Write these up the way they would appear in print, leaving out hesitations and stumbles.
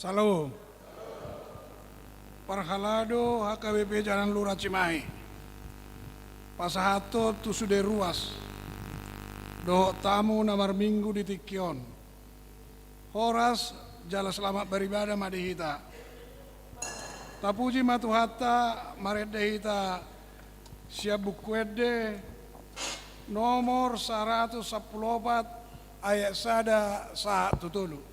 Salam. Parhalado HKBP Jalan Lurah Cimahi. Pasahato tu sudah ruas. Doh tamu namar minggu di Tikion. Horas jala selamat beribadah madihita. Tapuji matu hatta maredehita siap bukuede nomor 114 ayat sada saat tutulu.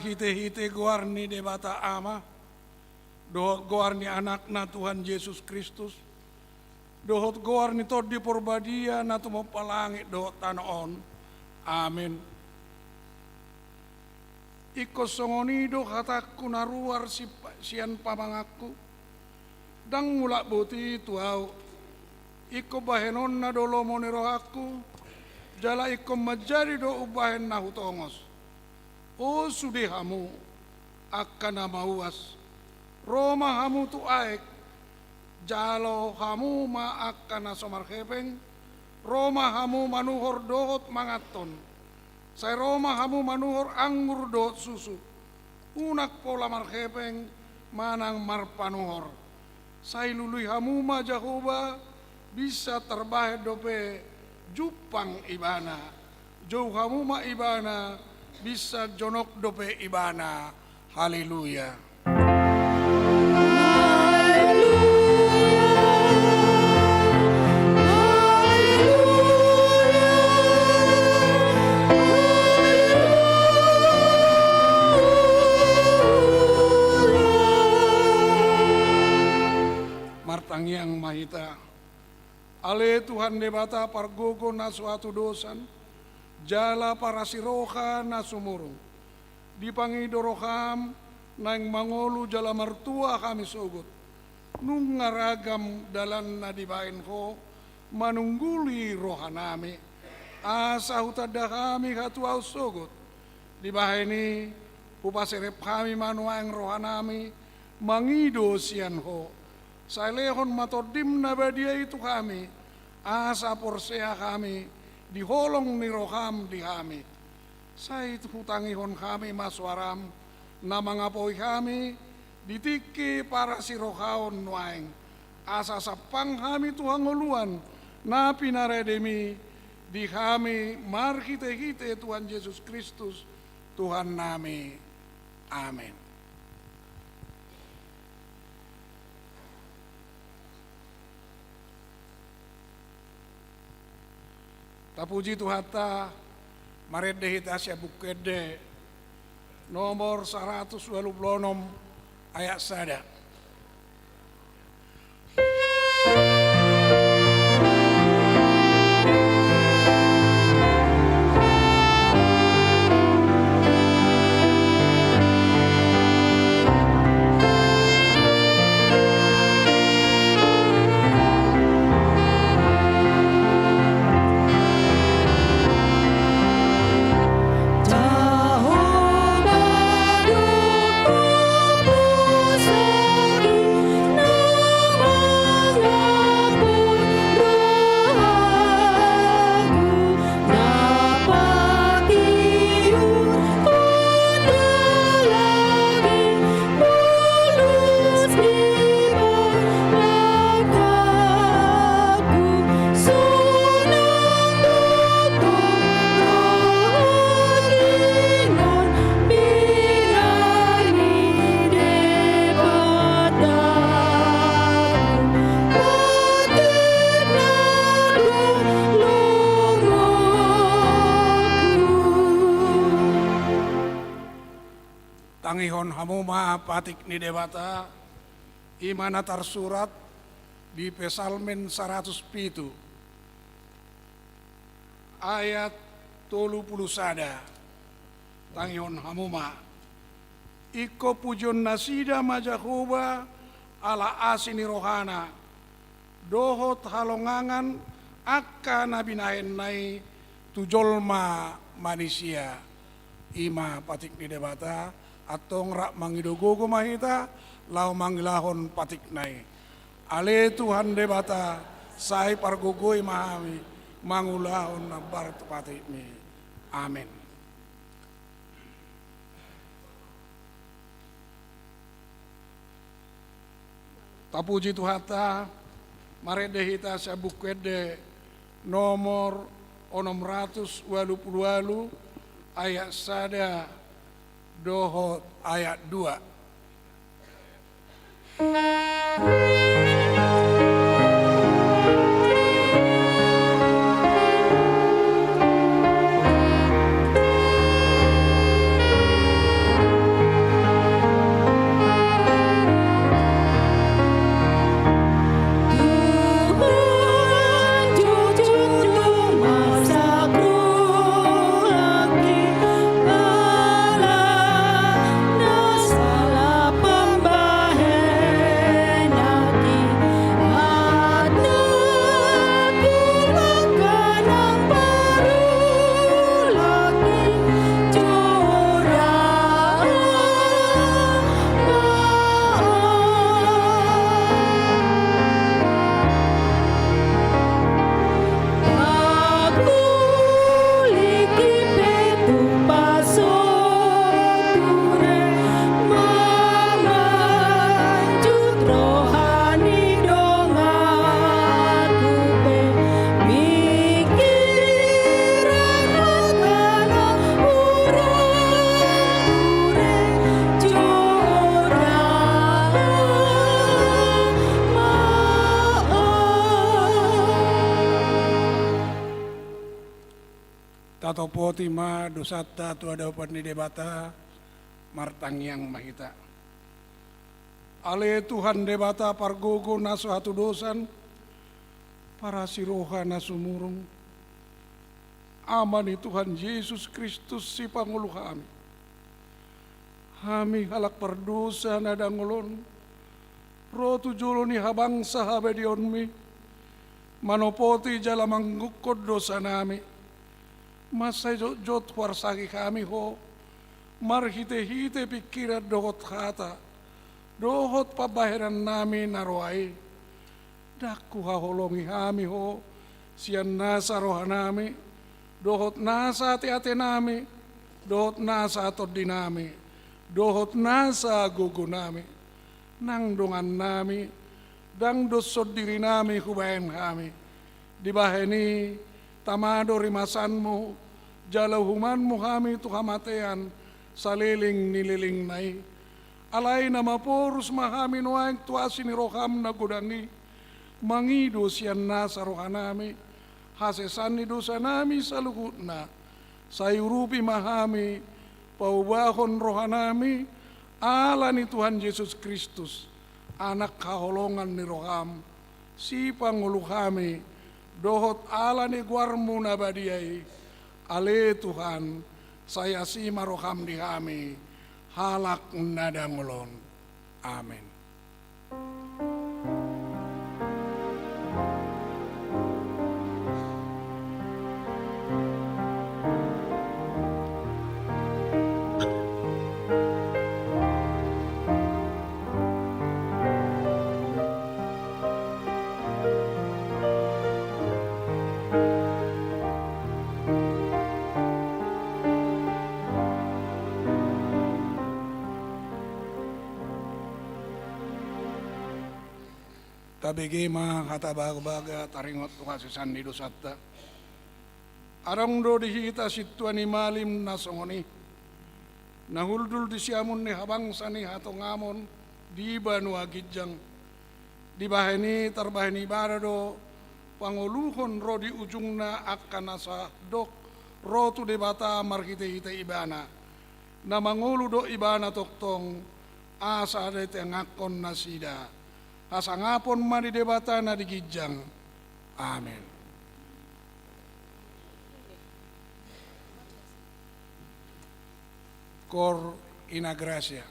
Hite-hite goarni debata ama, dohot goarni anakna Tuhan Yesus Kristus, dohot goarni tod di porbadia na tumapalangi dohot tanaon, Amin. Iko songonido hataku naruar sian pamangaku, dang mulak buti tuau. Iko bahenon na dolo monero aku, jala iko majari do ubahen na hutongos. O sudihamu akan namauas, Roma hamu tu aek, jalo hamu ma akan nasomar hepeng, Roma hamu manuhor dohot mangaton. Saya Roma hamu manuhor anggur dohot susu. Unak pola marhepeng manang marpanuhor. Saya lului hamu ma Jahoba bisa terbahet dope jupang ibana. Jauh hamu ma ibana bisa jonok dope ibana. Haleluya. Martangiang mahita, ale Tuhan debata pargogo na suatu dosan, jala para siroha na sumurung, dipangido roham nang mangolu jala mertua kami sogot, nung ngaragam dalan na dibain ko, manungguli rohanami, asa hutada kami hatuaw sogot, dibahini upasirep kami manuang rohanami, mangido sian ho. Saya lehon matodim na badia itu kami, asa porsea kami, diholong ni roham di kami. Saya itu hutangihon kami maswaram, na mangapoy kami, ditiki para si rohaon nuaing. Asa sapang kami Tuhan ngoluan, na pinaredemi, di kami marhite-hite Tuhan Yesus Kristus, Tuhan nami. Amin. Tapuji Tuhata, maredde hitasya bukede, nomor 126 ayat sada. Tangihon hamuma patik ni debata imana tersurat di Pesalmen 107 ayat 30 sada. Tangihon hamuma iko pujon nasida majahuba ala asini rohana dohot halongangan akka nabinahen nai tujolma manusia ima patik ni debata atong rak mangidogogo mahita lau mangilahon patik nai ale Tuhan debata sai pargogoi mahami mangulahon na barat patik ni. Amin. Tapuji Tuhata marede hita sa bukwede nomor 688 ayat sada dohot ayat 2. Tuhan jujur masa Tato poti ma dosata tu ada ni debata martang yang mahita. Ale Tuhan debata pargogo na suatu dosan para siroha na sumurung. Amani Tuhan Yesus Kristus si Pangulo kami. Kami halak perdosa na dangolon. Rotu julo ni habang sahabedion mi. Manopoti jala manggukod dosa nami. Masay jot warsaki kami ho. Marhite-hite pikirat dohot kata. Dohot pabahiran nami naroai. Daku haholongi kami ho. Sian nasa roha nami. Dohot nasa ati-ati nami. Dohot nasa atod dinami. Dohot nasa gugu nami. Nang dungan nami. Dang dosod diri nami kubayan kami. Dibaheni tamado rimasanmu. Jalauhumanmu kami tu kamatayan. Saliling nililing nai. Alay na mapurus mahami nuang tuasi ni roham na gudangi. Mangido siyan na sa rohanami. Hasesan ni dosa nami sa luhut na. Sayurupi mahami. Paubahon rohanami. Ala ni Tuhan Yesus Kristus. Anak kaholongan ni roham. Si Pangulo kami. Dohot ala ni guarmu na badiyay. Ale Tuhan. Saya si maroham di kami. Halak nadangolon. Amin. Tabigi mga katabag-baga taringot tukasisan ni dosata. Arang do dihita situan ni malim na songoni. Nahuldul di siamun ni habangsa ni hatongamon di banu agidjang. Di bahani tarbahani barado panguluhon ro di ujung na akan nasa dok ro tu debata marhite-hite ibana. Na mangulu do ibana toktong asa ada tengakon nasida. Asangapon mari debata na digijang. Amin. Cor ina gracia.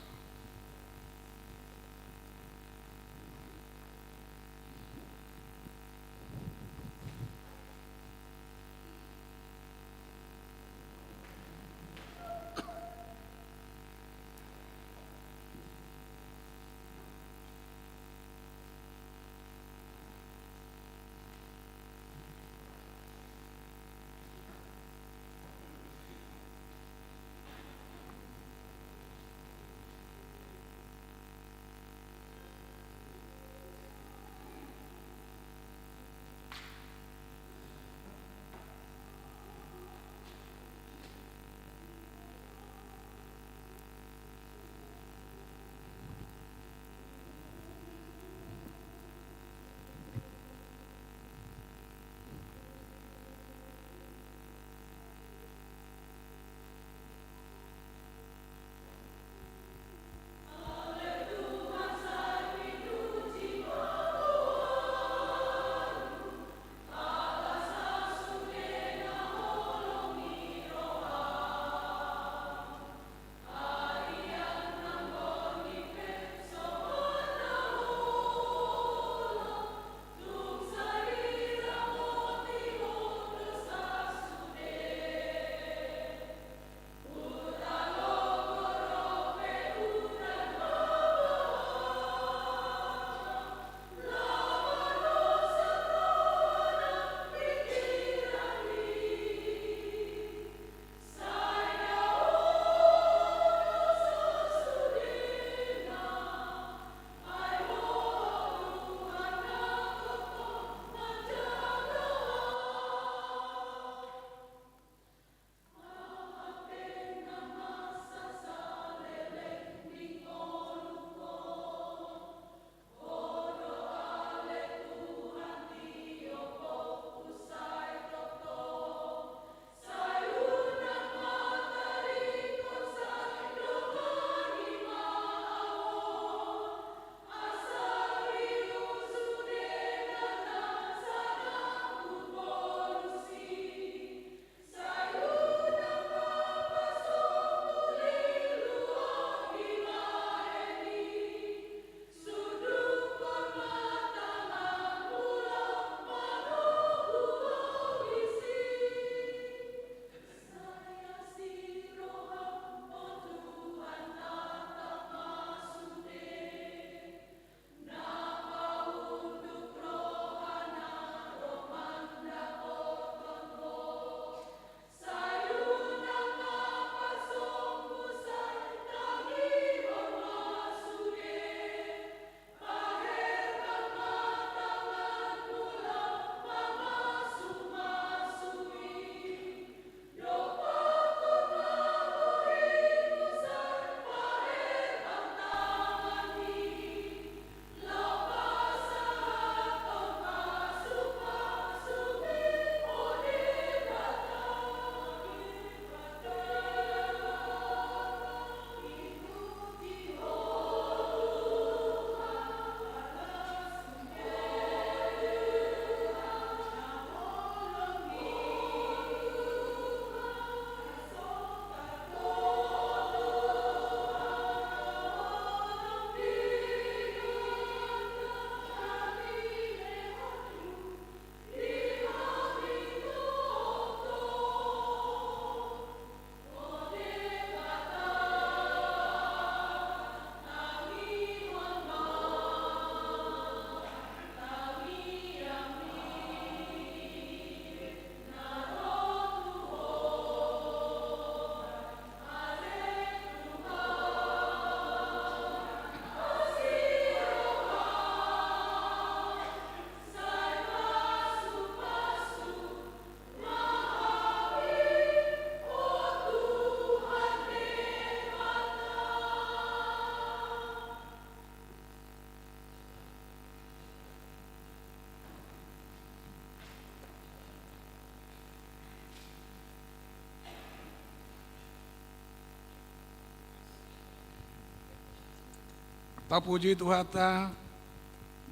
Tapuji Tuhata,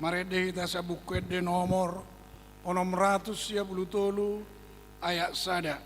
marede hita sa buket de nomor 633 ayat sada.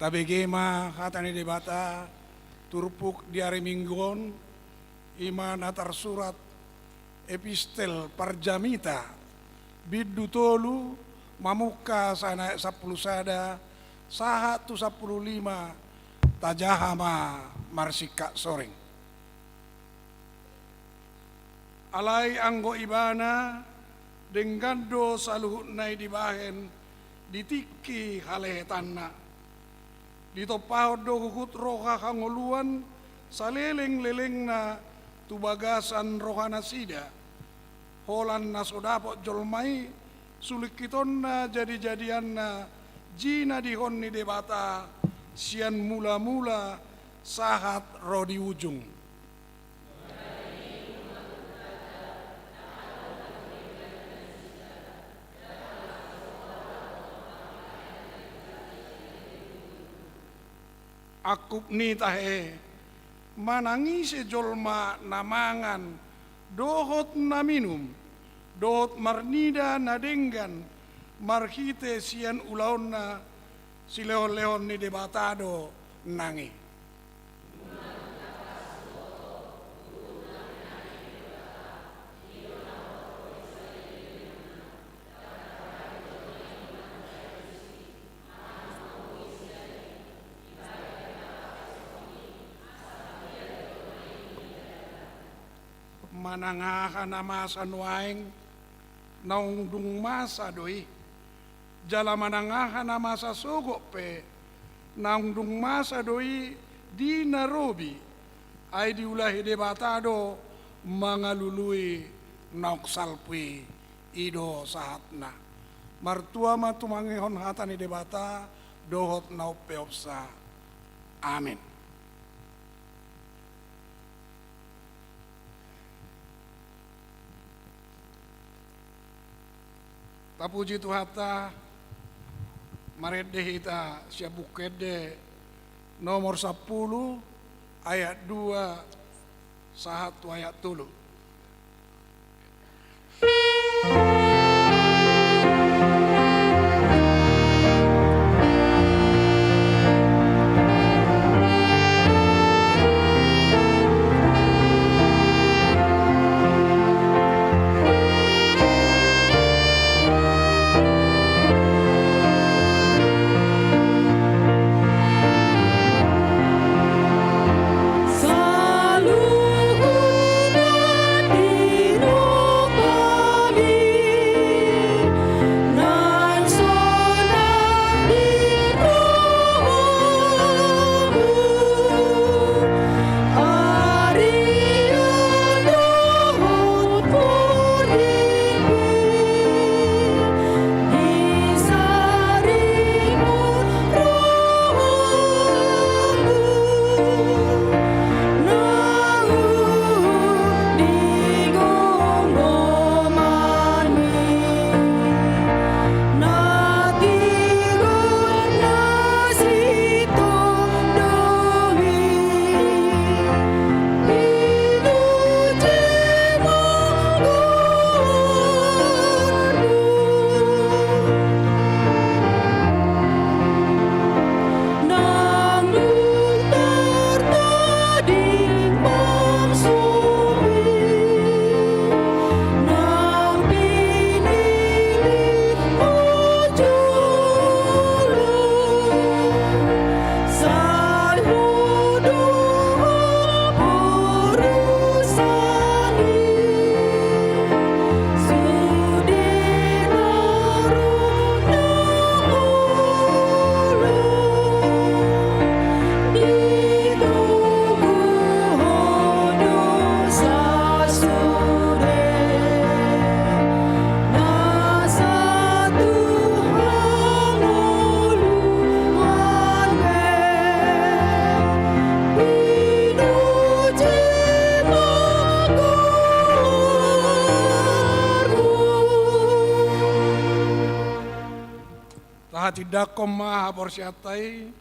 Tabegema hatani debata turpuk di hari minggon ima natar surat epistel parjamita biddu tolu mamuka sana 10 sada sahat tu 15 tajahama marsika soring alai anggo ibana dengan do saluhut nai dibahen ditiki halehetanna ditopahod do hukut roha kangoluan saleleng-leleng na tubagasan rohana sida holan na sodapot jolmai sulikiton na jadi-jadian na jina dihon ni debata sian mula-mula sahat rodi ujung. Akup ni tahe manangise jolma namangan dohot na minum dohot marnida na denggan marhite sian ulaon na silehon-lehon ni debatado nangi manangahan na masa nuaing naungdung masa doi jala manangahan na masa sogok pe naungdung masa doi di narobi ay diulahi debatado mangalului nauksalpui ido sahatna martua matumangihon hatani debata dohot naupeopsa amin. Tapuji Tuhata marede hita siabukede nomor 10 ayat 2 sahat ayat 3. Saluhut Pahatidakkom maha porsiatai,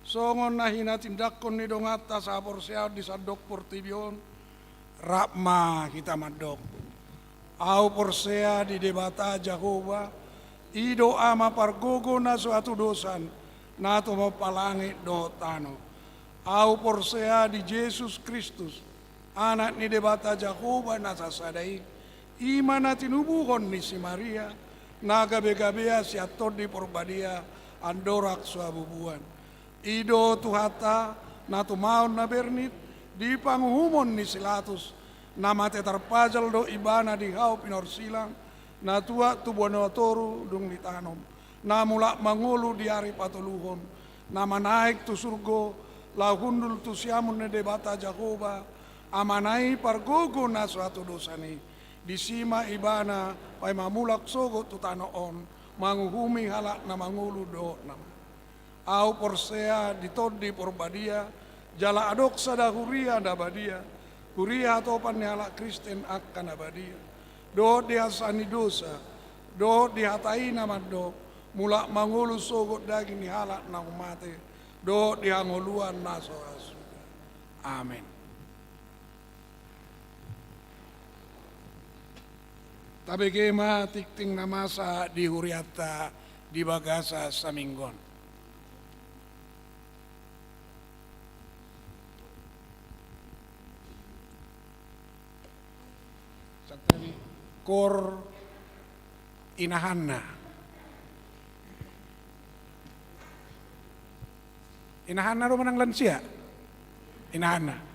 songon nahina tindakon ni dongata sa porsiat di sadok portibion, rapma kita madok. Au porsea di debata Jehova, ido ama pargogo na suatu dosan, na to mapalangi do tano. Au porsea di Yesus Kristus, anak ni debata Jehova na sasadai, imana tinubuhon ni si Maria, na gabe-gabea si atod di porbadia, andorak suabubuan. Ido tuhata, na tumaon na bernit, di panguhumon ni silatus, na mate tarpajal do ibana di hau pinorsilang, na tua tubuan toru dung ditanom, na mula mangulu di hari patuluhon, na manaik tu surgo, lahundul tu siamun ne debata Jehova, amanai pargogo na suatu dosani, di sima ibana pai mamulak sogo tu tanoon, manguhumi halak na mangulu do nama. Au porsea ditodi porbadia, jala adok sada huria dabadia, huria topan ni halak Kristen akan abadia. Do diasani dosa, do dihatai nama do, mulak mangulu sogot daging ni halak na umate, do dihangoluan naso asuga. Amin. Tabe kema tikting namasa di huriata di bagasa saminggon. Kor inahanna. Inahanna ro manang lansia. Inahanna.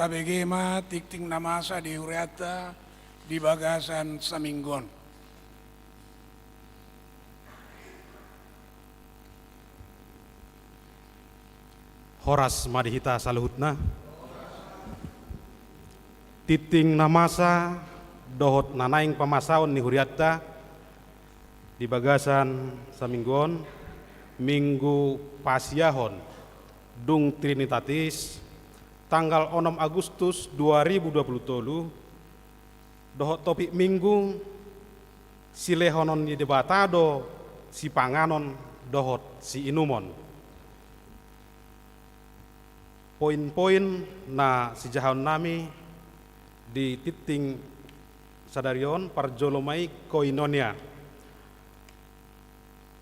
tabegema tikting namasa di Huriata di Bagasan Saminggon. Horas madihita saluhutna. Titing namasa dohot nanaing pamasaon ni Huriata di Bagasan Saminggon Minggu Pasiahon Dung Trinitatis tanggal 6 Agustus 2023 dohot topik minggu silehonon di debatado si panganon dohot si inumon. Poin-poin na sijahon nami di titing sadarion parjolomai koinonia.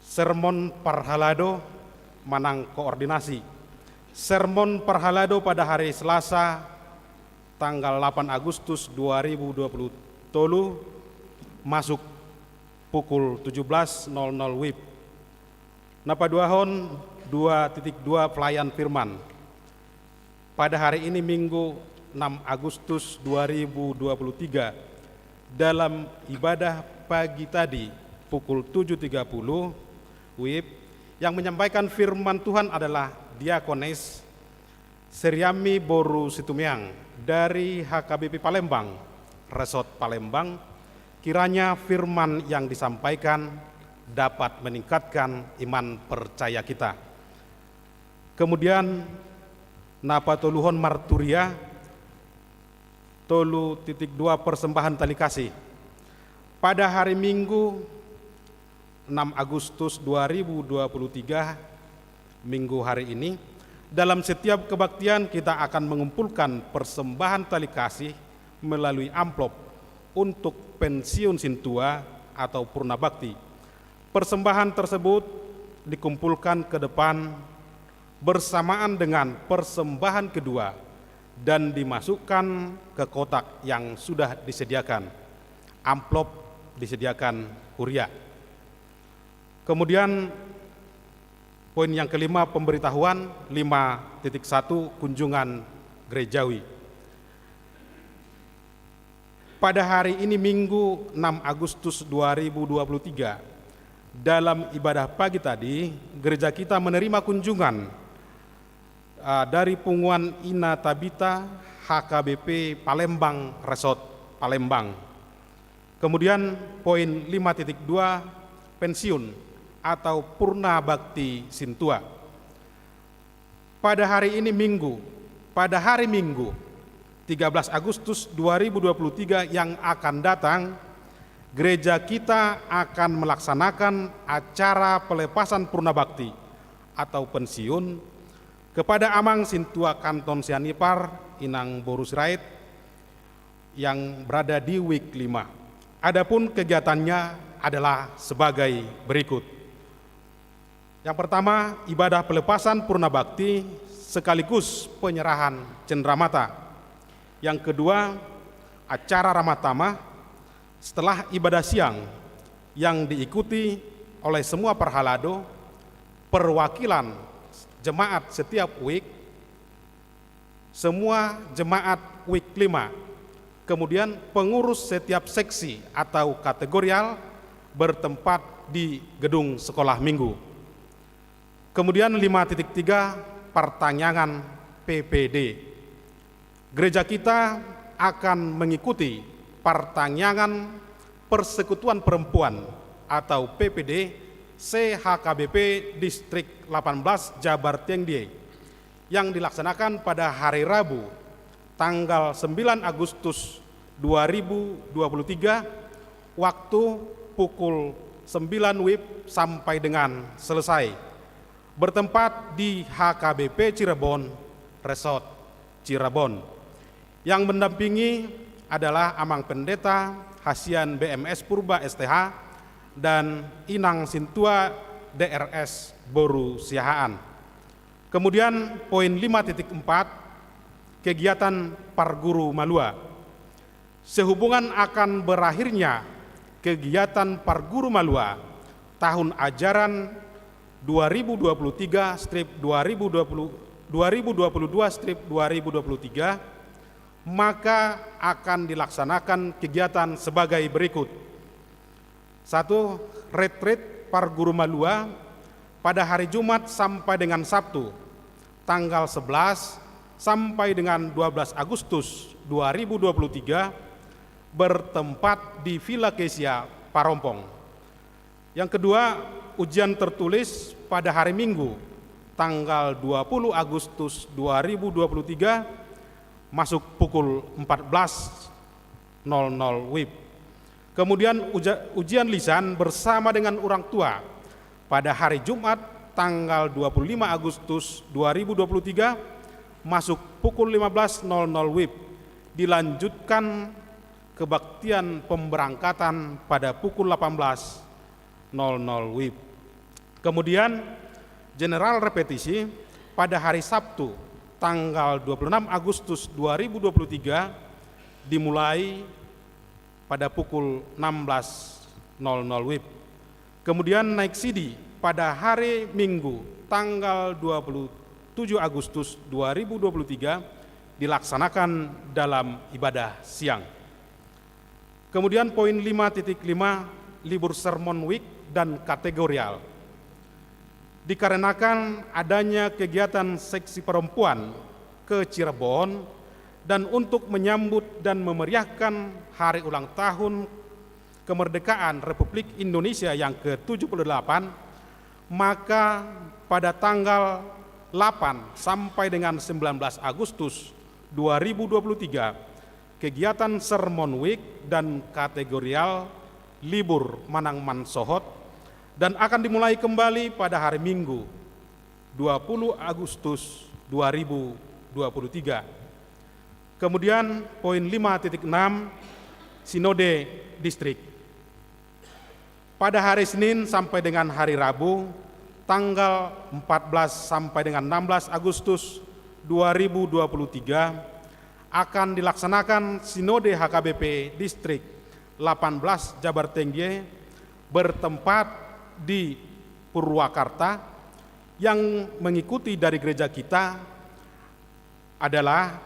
Sermon parhalado manang koordinasi. Sermon parhalado pada hari Selasa tanggal 8 Agustus 2023 masuk pukul 17.00 WIB. Napaduahon 2.2 pelayan firman. Pada hari ini Minggu 6 Agustus 2023 dalam ibadah pagi tadi pukul 7.30 WIB yang menyampaikan firman Tuhan adalah Diakones Seriami Boru Situmiang dari HKBP Palembang, Resort Palembang. Kiranya firman yang disampaikan dapat meningkatkan iman percaya kita. Kemudian napa toluhon marturia tolu titik 2 persembahan tali kasih pada hari Minggu 6 Agustus 2023 Minggu hari ini. Dalam setiap kebaktian kita akan mengumpulkan persembahan tali kasih melalui amplop untuk pensiun sintua atau purna bakti. Persembahan tersebut dikumpulkan ke depan bersamaan dengan persembahan kedua dan dimasukkan ke kotak yang sudah disediakan. Amplop disediakan Huria. Kemudian poin yang kelima, pemberitahuan 5.1 kunjungan gerejawi. Pada hari ini Minggu 6 Agustus 2023 dalam ibadah pagi tadi gereja kita menerima kunjungan dari Punguan Ina Tabita HKBP Palembang Resort Palembang. Kemudian poin 5.2 pensiun atau purna bakti sintua. Pada hari ini pada hari Minggu 13 Agustus 2023 yang akan datang, gereja kita akan melaksanakan acara pelepasan purna bakti atau pensiun kepada Amang Sintua Kanton Sianipar Inang Boru Sirait yang berada di WIK 5. Adapun kegiatannya adalah sebagai berikut. Yang pertama, ibadah pelepasan purna bakti sekaligus penyerahan cenderamata. Yang kedua, acara Ramatama setelah ibadah siang yang diikuti oleh semua perhalado, perwakilan jemaat setiap WIK, semua jemaat WIK 5, kemudian pengurus setiap seksi atau kategorial bertempat di gedung sekolah minggu. Kemudian 5.3 pertanyaan PPD. Gereja kita akan mengikuti pertanyaan Persekutuan Perempuan atau PPD CHKBP Distrik 18 Jabar Tiengdie yang dilaksanakan pada hari Rabu tanggal 9 Agustus 2023 waktu pukul 9 WIB sampai dengan selesai, bertempat di HKBP Cirebon Resort Cirebon. Yang mendampingi adalah Amang Pendeta Hasian BMS Purba STH dan Inang Sintua DRS Boru Siahaan. Kemudian poin 5.4 kegiatan Parguru Malua. Sehubungan akan berakhirnya kegiatan Parguru Malua tahun ajaran 2023-2022-2023 maka akan dilaksanakan kegiatan sebagai berikut. 1. Retreat Parguru Malua pada hari Jumat sampai dengan Sabtu, tanggal 11 sampai dengan 12 Agustus 2023, bertempat di Villa Kesia, Parompong. Yang kedua, ujian tertulis pada hari Minggu, tanggal 20 Agustus 2023, masuk pukul 14.00 WIB. Kemudian ujian lisan bersama dengan orang tua pada hari Jumat tanggal 25 Agustus 2023 masuk pukul 15.00 WIB. Dilanjutkan kebaktian pemberangkatan pada pukul 18.00 WIB. Kemudian general repetisi pada hari Sabtu tanggal 26 Agustus 2023 dimulai pada pukul 16.00 WIB. Kemudian naik sidi pada hari Minggu tanggal 27 Agustus 2023 dilaksanakan dalam ibadah siang. Kemudian poin 5.5, libur sermon week dan kategorial. Dikarenakan adanya kegiatan seksi perempuan ke Cirebon dan untuk menyambut dan memeriahkan hari ulang tahun kemerdekaan Republik Indonesia yang ke-78, maka pada tanggal 8 sampai dengan 19 Agustus 2023 kegiatan sermon week dan kategorial libur Manang Mansohot dan akan dimulai kembali pada hari Minggu 20 Agustus 2023. Kemudian poin 5.6, Sinode Distrik. Pada hari Senin sampai dengan hari Rabu, tanggal 14 sampai dengan 16 Agustus 2023 akan dilaksanakan Sinode HKBP Distrik 18 Jabar Tengge bertempat di Purwakarta. Yang mengikuti dari gereja kita adalah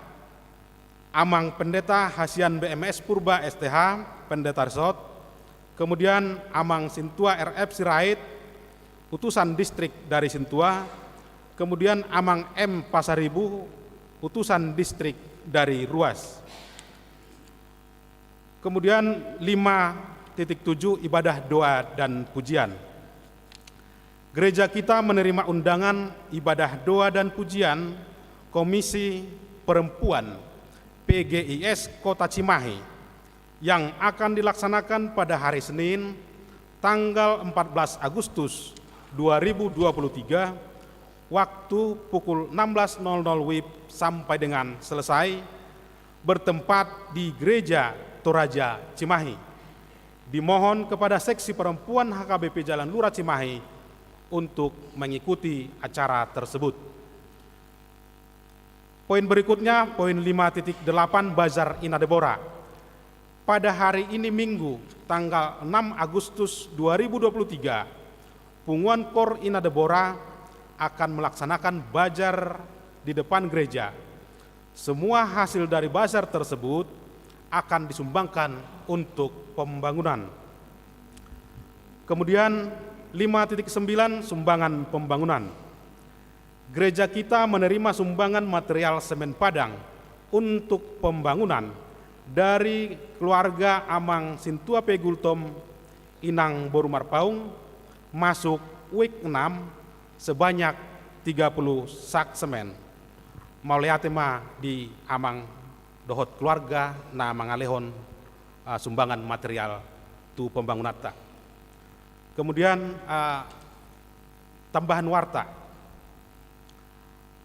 Amang Pendeta Hasian BMS Purba STH, Pendeta Resort, kemudian Amang Sintua RF Sirait, utusan distrik dari Sintua, kemudian Amang M Pasaribu, utusan distrik dari Ruas. Kemudian 5.7 ibadah doa dan pujian. Gereja kita menerima undangan ibadah doa dan pujian Komisi Perempuan PGIS Kota Cimahi yang akan dilaksanakan pada hari Senin tanggal 14 Agustus 2023 waktu pukul 16.00 WIB sampai dengan selesai, bertempat di Gereja Toraja Cimahi. Dimohon kepada seksi perempuan HKBP Jalan Lurah Cimahi untuk mengikuti acara tersebut. Poin berikutnya, poin 5.8, Bazar Inadebora. Pada hari ini Minggu, tanggal 6 Agustus 2023, Punguan Kor Inadebora akan melaksanakan bazar di depan gereja. Semua hasil dari bazar tersebut akan disumbangkan untuk pembangunan. Kemudian 5.9, sumbangan pembangunan. Gereja kita menerima sumbangan material semen Padang untuk pembangunan dari keluarga Amang Sintua Pegultom Inang Borumar Paung masuk week 6 sebanyak 30 sak semen. Mauleatema di Amang dohot keluarga na mangalehon sumbangan material tu pembangunan ta. Kemudian tambahan warta.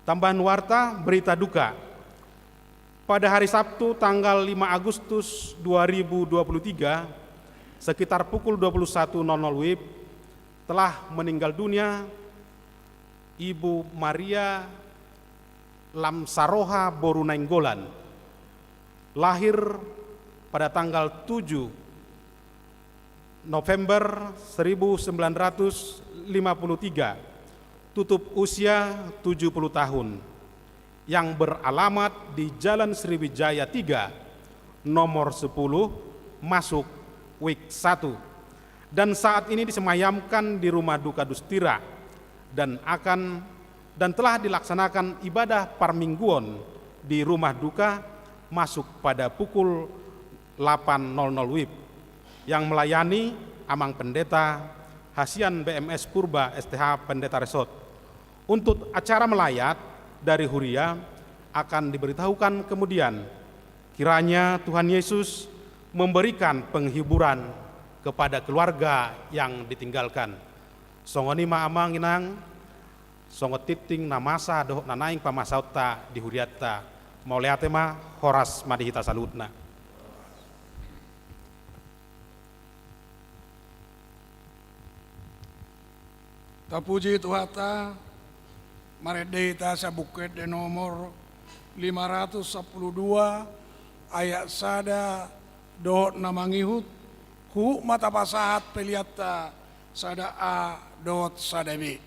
Tambahan warta berita duka. Pada hari Sabtu tanggal 5 Agustus 2023 sekitar pukul 21.00 WIB telah meninggal dunia Ibu Maria Lamsaroha Borunainggolan, lahir pada tanggal 7 November 1953, tutup usia 70 tahun. yang beralamat di Jalan Sriwijaya 3, nomor 10, masuk Wik 1, dan saat ini disemayamkan di Rumah Duka Dustira dan telah dilaksanakan ibadah parmingguon di Rumah Duka masuk pada pukul 8.00 WIB, yang melayani Amang Pendeta Hasian BMS Purba STH Pendeta Resort. Untuk acara melayat dari Huria akan diberitahukan kemudian. Kiranya Tuhan Yesus memberikan penghiburan kepada keluarga yang ditinggalkan. Songoni maamang inang, songot titing namasa dohok nanaing pamasauta di Huriata. Mauleatema horas madihita salutna. Tapuji Tuhata, maredeta sa bukit de nomor 512 ayat sada dohot namangihut hu mata pasahat peliata sada a dohot sada b.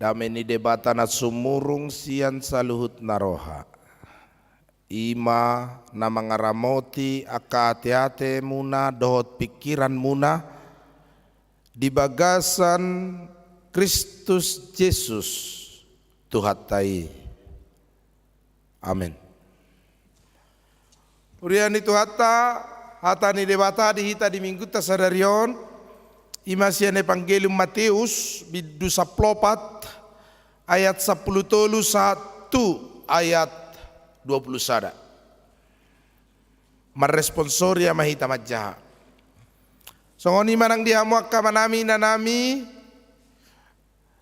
Dameni debatana sumurung sian saluhut naroha. Ima na mangaramoti aka-ate-ate muna dohot pikiran muna di bagasan Kristus Yesus Tuhatai. Amin. Urian itu hata ni debata di hita di minggu tasadarion imasian Evangelium Matius bidu 14 ayat 10 tolu 1 ayat 20 sada. Marresponsoria mahita majjaha. Songoni manang dihamu akka manami nanami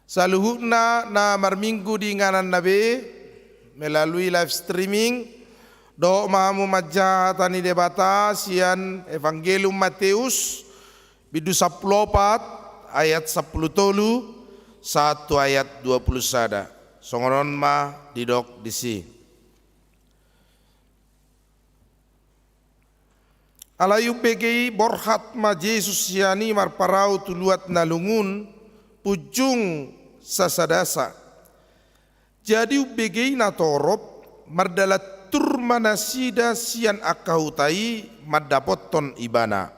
saluhukna na marminggu di nganan nabe melalui live streaming do mahamu majjaha tani debata sian Evangelium Matius bidu 14 ayat 10 tolu 1 ayat 20 sada. Songonon ma didok disi. Alayu PGI borhat ma Jesus siani marparau tuluat nalungun pujung sasadasa. Jadi PGI natorop mardalat tur manasida sian akahutai madapoton ibana.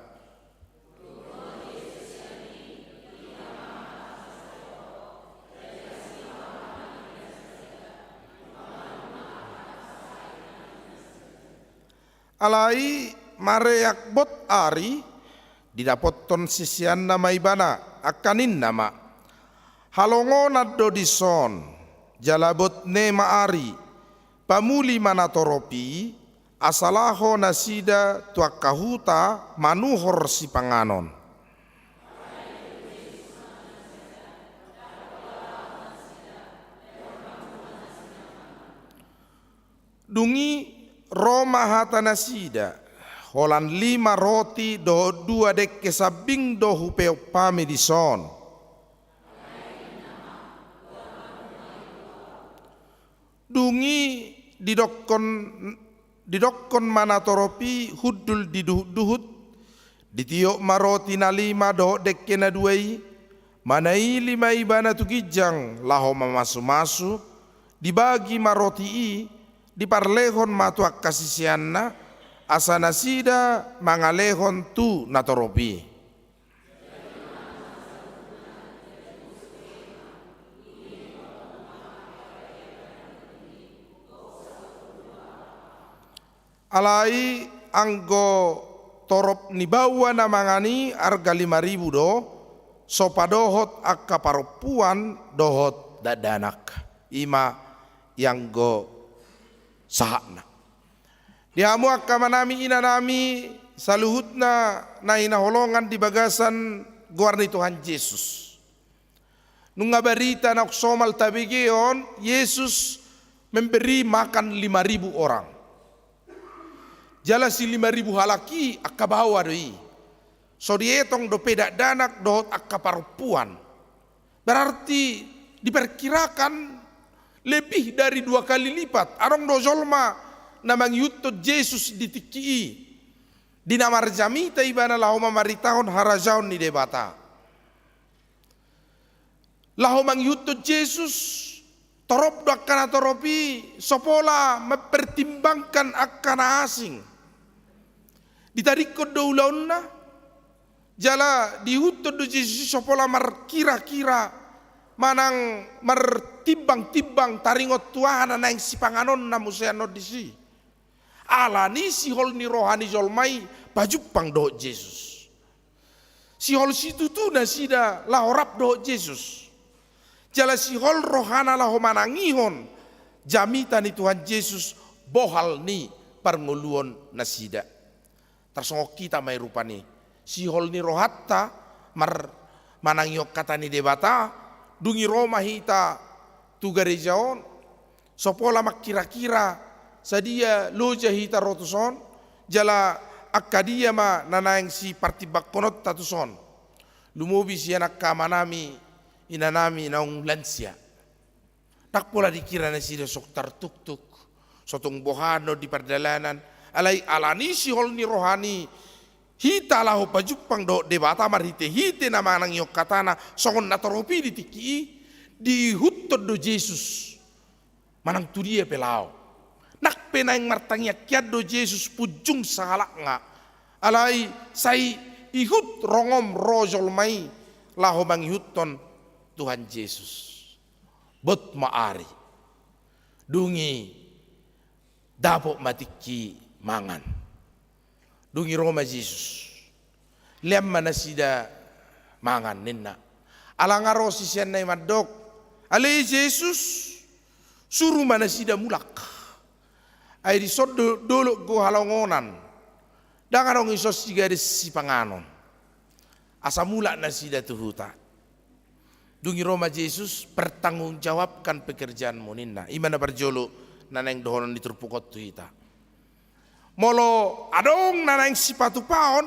Alai mareyak bot ari didapotton sisian nama ibana akanin nama halongo naddo dison jalabot nema ari pamuli manatoropi asalaho nasida tuakahuta manuhor si panganon. Dungi Roma hata nasida holan 5 roti do 2 dekke sabing do hupeo pame dison. Dungi didokkon manatoropi hudul diduhut ditiok maroti na 5 do dekke na 2 manai 5 ibana tukijang laho mamasu-masu dibagi maroti i diparlehon matuak kasisianna asana sida mangalehon tu natoropi. Alai anggo torop nibawa namangani arga 5.000 do sopadohot akka parupuan dohot dadanak ima yang go sahakna. Dihamu akka manami inanami saluhutna na inaholongan di bagasan guarni Tuhan Yesus. Nunga berita nak somal tabigeon Yesus memberi makan 5.000 orang. Jala si 5.000 halaki akka bawa doi. So dietong do pedak danak dohot akka parupuan. Berarti diperkirakan lebih dari 2 kali lipat. Arong do zolma namang yutto Jesus ditikii. Di namar jamita ibana lahoma maritahon harajaon ni debata. Lahomang yutto Jesus torop do akkana toropi sopola mempertimbangkan akkana asing. Ditarikko do ulaunna jala dihutto do Jesus sopola markira-kira manang martimbang-timbang taringot tuana na yang si panganon na museano disi. Ala ni si hol ni rohani jolmai pajupang do Jesus. Si hol si tutu na sida lahorap do Jesus. Jala si hol rohana laho manangihon jamita ni Tuhan Yesus bohal ni parnguluon na sida. Tersongok kita may rupani. Si hol ni rohatta manangihok kata ni debata dungi Roma hita tu garejaon sopola makira-kira sadia loja hita rotuson jala akkadia ma nanaeng si partibakkonot tatuson lumubi si anak kamanami inanami naung lansia tak pola dikira na sida sok tartuk-tuk sotong bohano di perdalanan alai alani si hol ni rohani hita lahu pajupang do debata marhite hite na manang yok katana songon natoropi ditiki di hutod do Jesus manang tu dia pelau nak penang martangya kiat do Jesus pujung salak nga alai sai ihut rongom rojol mai lahu bang ihuton Tuhan Yesus bot maari dungi dapok matiki mangan dungi Roma Jesus. Liam mana sida mangan ninna. Alangaro si sianay madok. Ale Jesus suruh mana sida mulak. Ay di sod dolo go halongonan. Dangarong isos siga di si panganon. Asa mulak na sida tuhuta. Dungi Roma Jesus bertanggung jawabkan pekerjaanmu ninna. Imana berjolo naneng dohonan diturpukot tuhita. Molo adong naneng si patupaon.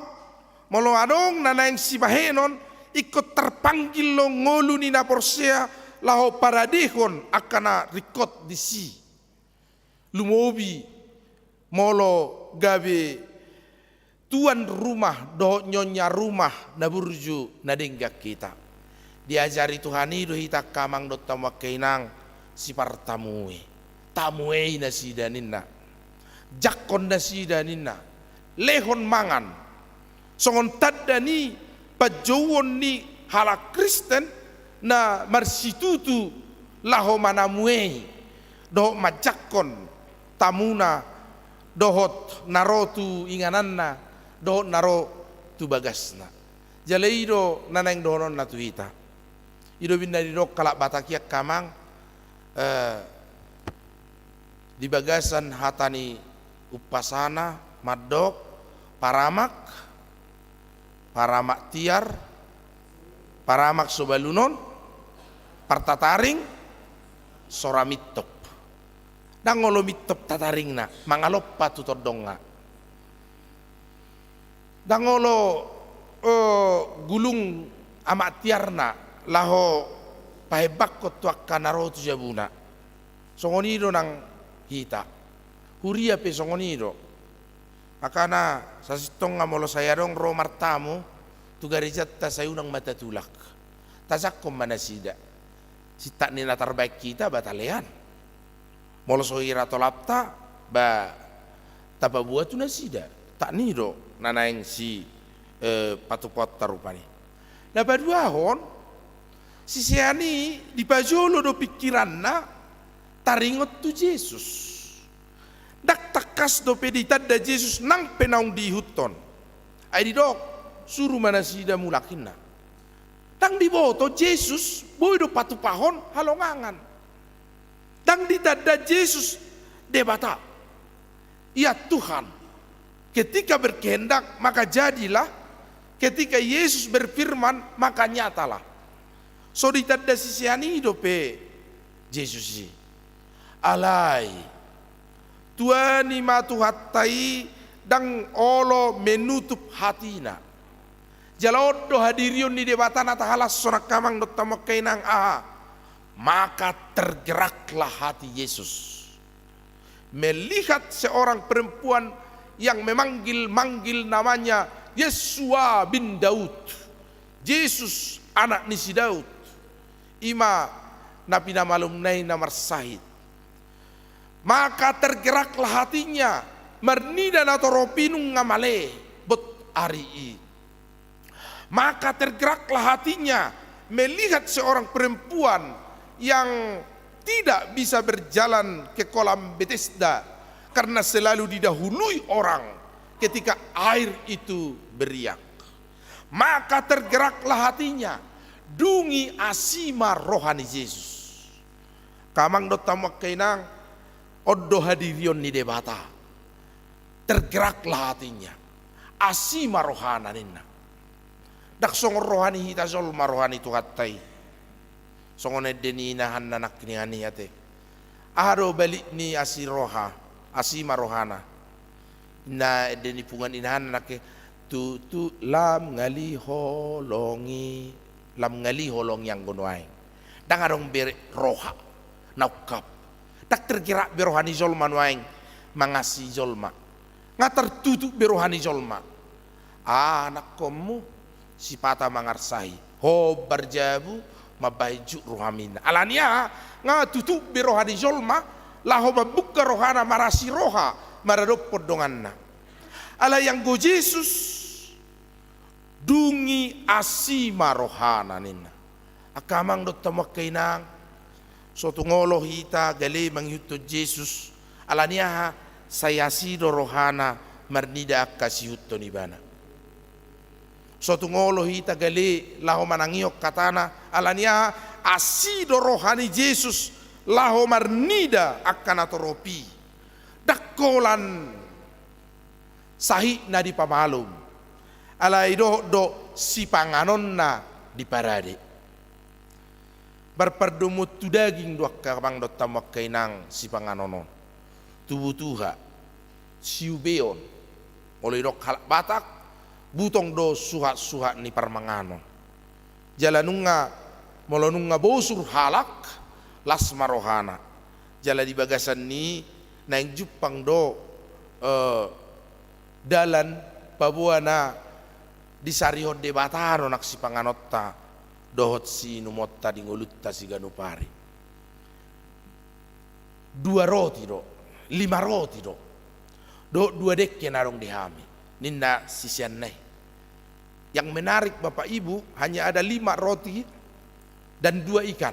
Molo adong naneng si bahenon. Ikut terpanggil lo ngolu nina porsea. Laho paradihon akana rikot di si. Lumobi molo gabe tuan rumah do nyonya rumah naburju nadenggak kita. Diajari Tuhan itu hita kamang do tamakeinang si partamue. Tamuei na si daninna. Jakon na si daninna. Lehon mangan. Songon tadani pajowon ni hala Kristen na marsitutu laho manamuei. Doh majakon tamuna dohot narotu ingananna dohot naro tu bagasna. Jaleido naneng donon na tuhita. Ido binda di dok kalak batakiak kamang di bagasan hatani upasana madok paramak tiar paramak sobalunon partataring soramitop dangolo mitop tataring na mangalop patu tordonga dangolo gulung amak tiarna laho pahebak ko tuak kanaro tu jabuna songonido nang hita huria pe songonido makana sasitong nga molo sayarong ro martamu tu garijat ta sayunang matatulak tasak ko manasida si tak nina terbaik kita batalean molo sohira tolapta ba taba buat tu nasida tak nido nanaeng si patupot tarupani na baduahon si seani di pajolo do pikiranna taringot tu Yesus. Dak takas do peditad da Yesus nang penaung di huton. Ay di dok suruh mana sida mulakinna. Dang di boto Yesus boy do patupahon halongangan. Dang di dada Yesus debata. Ya Tuhan, ketika berkehendak maka jadilah. Ketika Yesus berfirman maka nyatalah. So ditanda sisiani dope Yesus si alai tuani matu hattai dang olo menutup hatina jalod do hadirion ni debatana tahalas sonak kamang dot tamakkainang maka tergeraklah hati Yesus melihat seorang perempuan yang memanggil namanya Yesua bin Daud Yesus anak nisi Daud ima napina malum nai namar sahid maka tergeraklah hatinya mernida natoropinung ngamale bot arii maka tergeraklah hatinya melihat seorang perempuan yang tidak bisa berjalan ke kolam Bethesda karena selalu didahului orang ketika air itu beriak maka tergeraklah hatinya dungi asima rohani Yesus. Kamang dot tamak kainang oddo hadirion ni debata. Tergeraklah hatinya. Asima rohana ninna. Dak song rohani hita zolma rohani tuhattai. Songone deni nahan nanak ni aniate. Aro balik ni asiroha, asima rohana. Na deni pungan inahan nanak tu lam ngali holongi. Lam ngali holong yang gonoai. Dangarong ber roha naukap. Tak tergerak berohani zolma noaing mangasi zolma. Ngatar tutup berohani zolma. Anak komu si pata mangarsahi. Ho barjabu mabaju rohamina. Alania nga tutup berohani zolma laho mabuka rohana marasi roha maradop podonganna. Ala yang go Yesus dungi asima rohana nina akamang dot tamak kainang soto ngolo hita gali manghyuto Jesus alaniaha sayasido rohana marnida kasih hutto ni bana. Suatu ngolo hita gali laho manangiok katana alania asido rohani Yesus laho marnida akan atoropi dakolan sahih na di pamalum alai do si panganon na di parade berperdumut tu daging dua kabang do tamak kainang si panganonon tubuh tuha siubeon oleh dok halak batak butong do suhat ni parmangano jalanunga molonunga bosur halak lasma rohana jala di bagasan ni naing jupang do dalan pabuana di sarihon de bataro nak si panganotta dohot si numotta di ngolutta si ganupari 2 roti do 5 roti do 2 dekke narong dihami ninda sisian nai. Yang menarik Bapak Ibu hanya ada 5 roti dan 2 ikan.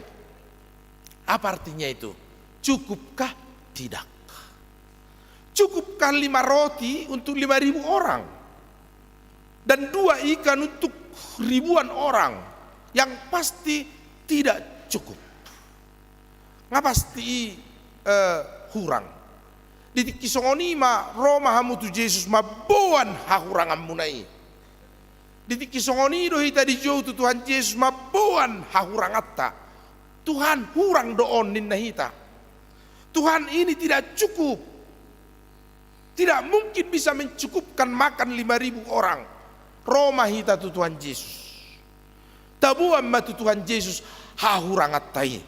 Apa artinya itu? Cukupkah? Tidak. Cukupkah 5 roti untuk 5.000 orang dan 2 ikan untuk ribuan orang? Yang pasti tidak cukup. Nggak pasti hurang. Di kisongoni ma Roma hamutu Yesus mabuan hahurangan munai. Di kisongoni do hita di jauh tu Tuhan Yesus mabuan hahurangatta. Tuhan hurang doon ninna hita. Tuhan ini tidak cukup. Tidak mungkin bisa mencukupkan makan 5.000 orang. Roma hita tu Tuhan Yesus. Tabuan ma tu Tuhan Yesus hahurangattai.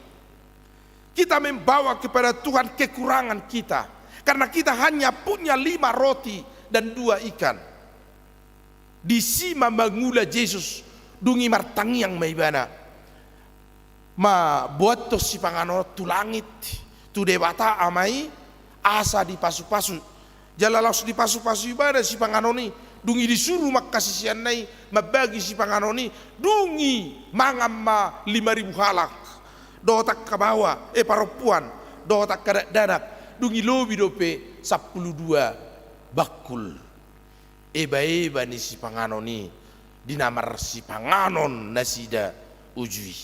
Kita membawa kepada Tuhan kekurangan kita. Karena kita hanya punya 5 roti dan 2 ikan. Di sima mangula Yesus dungi martangiang maibana. Ma buat to si pangano tu langit tu dewata amai asa di pasu-pasu. Jala langsung di pasu-pasu ibadah si pangano ni dungi disuruh makasih sianai mabagi si pangano ni dungi mangam ma 5.000 halak. Dotak ke bawah paropuan dotak ke dadak dungi lobi dope 12 bakul eba ni si panganon ni dinamar si panganon nasida ujui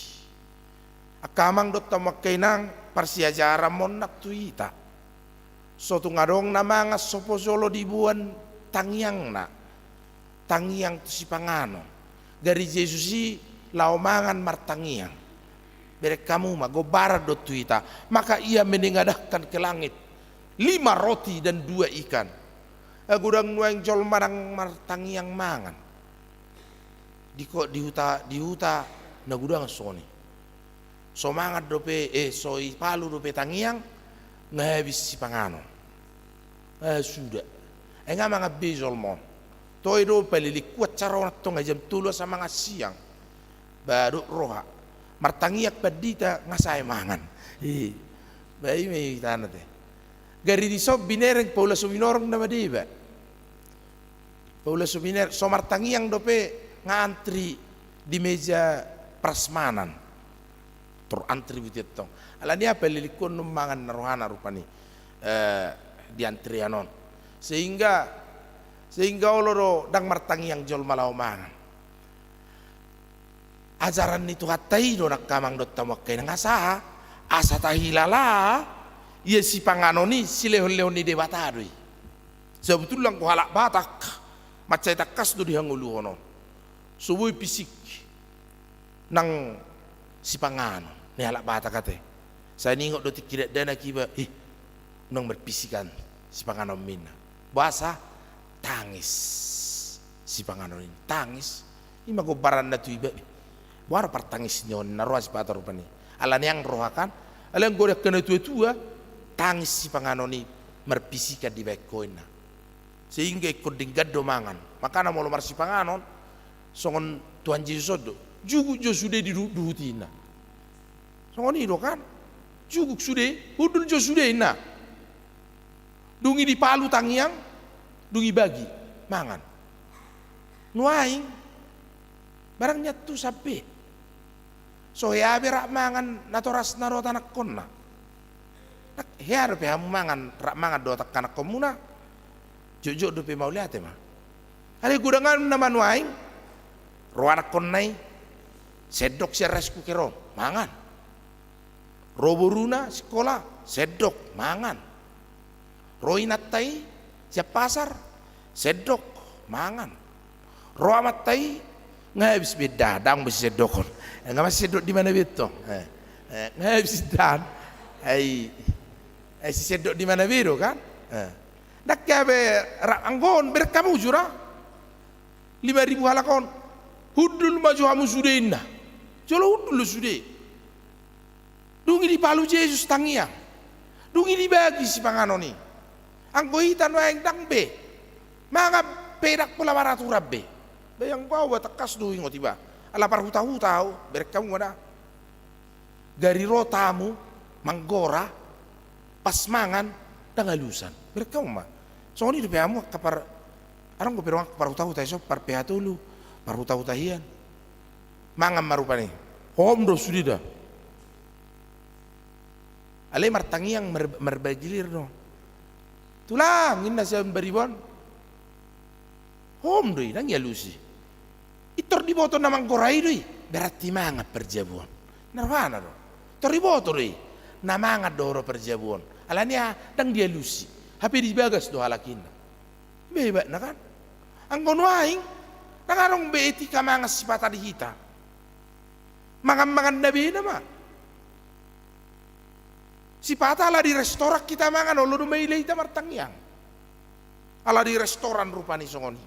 akamang dot tamakainang parsiajara mon nak tuita sotu ngadong namanga sopo solo dibuan tangiang tu si panganon dari Yesusi laumangan martangiang berek kamu magobara dot tuita maka ia menengadahkan ke langit 5 roti dan 2 ikan. Gudang nuang jol marang martangiang mangan. Di huta na gudang soni. So mangat dope soi palu dope tangiang ngabis si pangano. Sudah. Nga mga bezol mon. Toy do palilik kuat caron to ngajam tulo sa mga siang. Baru roha. Martangiak padita ngasay mangan. Bayi may tanah teh. Gari di sob binereng Paula suminorong na madiba. Paula suminer so martangiang dope ngantri di meja prasmanan. Tur antri butit tong. Alania pelilikon numangan naruhana rupani di antrianon. Sehingga oloro dang martangiang jol malau mangan. Ajaran itu hatai do nak kamang dot tamak kay ngasa asa tahilala ia si panganoni si lehon-lehon ni debatadoi. Sebetulnya ko halak batak macay takas do dihangulu hono. Subuy pisik nang si pangano ni halak batak kate. Saya ningok do tikirat dana kiba nang berpisikan si pangano mina. Bahasa tangis si pangano ini tangis. Ima go baran na tu iba. Wara partangis nyon naruh si patar rupani. Alan yang rohakan, alan gorek kena tua tangis si panganoni merpisikan di bekoina. Sehingga ikut dinggado mangan. Makana mau lomar si panganon, songon Tuhan Yesus do, juguk jo sudah diduhutina. Songon itu kan, juguk sudah, hudul jo sudah ina. Dungi di palu tangiang, dungi bagi mangan. Nuaing, barangnya tu sampai. So ya berak mangan natoras naro tanak konna. Nak hiar pe hamu mangan rak mangan do tak kanak komuna. Jojo do pe mau lihat mah. Ale gudangan nama nuaing, roanak konai, sedok si resku kero, mangan. Roboruna sekolah, sedok, mangan. Roinatai, siap pasar, sedok, mangan. Roamatai, nggak habis beda, dang bisa sedokon. Nggak masih sedok di mana beto? Nggak habis dan, si sedok di mana bedo kan? Dak kabe anggon berkamu jura 5.000 halakon hudul maju hamu sudeina jolo hudul sude dungi di palu Yesus tangia dungi dibagi si panganoni anggo hitan waeng dang be manga pedak pula maratu rabbe bayang bawa tekas duing tiba ala par huta-hutau berkamu ada gari rotamu manggora pas mangan tangalusan berkamu mah so ni depe amu kapar arang go perang kapar huta-huta so par pehatulu par huta-huta hian mangam marupani hom do sudida ale martangi yang merbagilir no tulang inna sa baribon hom doi nang ya lusi itor di boto namang gorai doi berarti manga perjabuan narwana do tor di boto doi namanga doro perjabuan alania dang dia lusi hape di bagas do halakin beba na kan anggon waing nangarong be etika mga sipata di hita mangan nabi nama sipata ala di restoran kita mangan olo do maile hita martangyang ala di restoran rupani songoni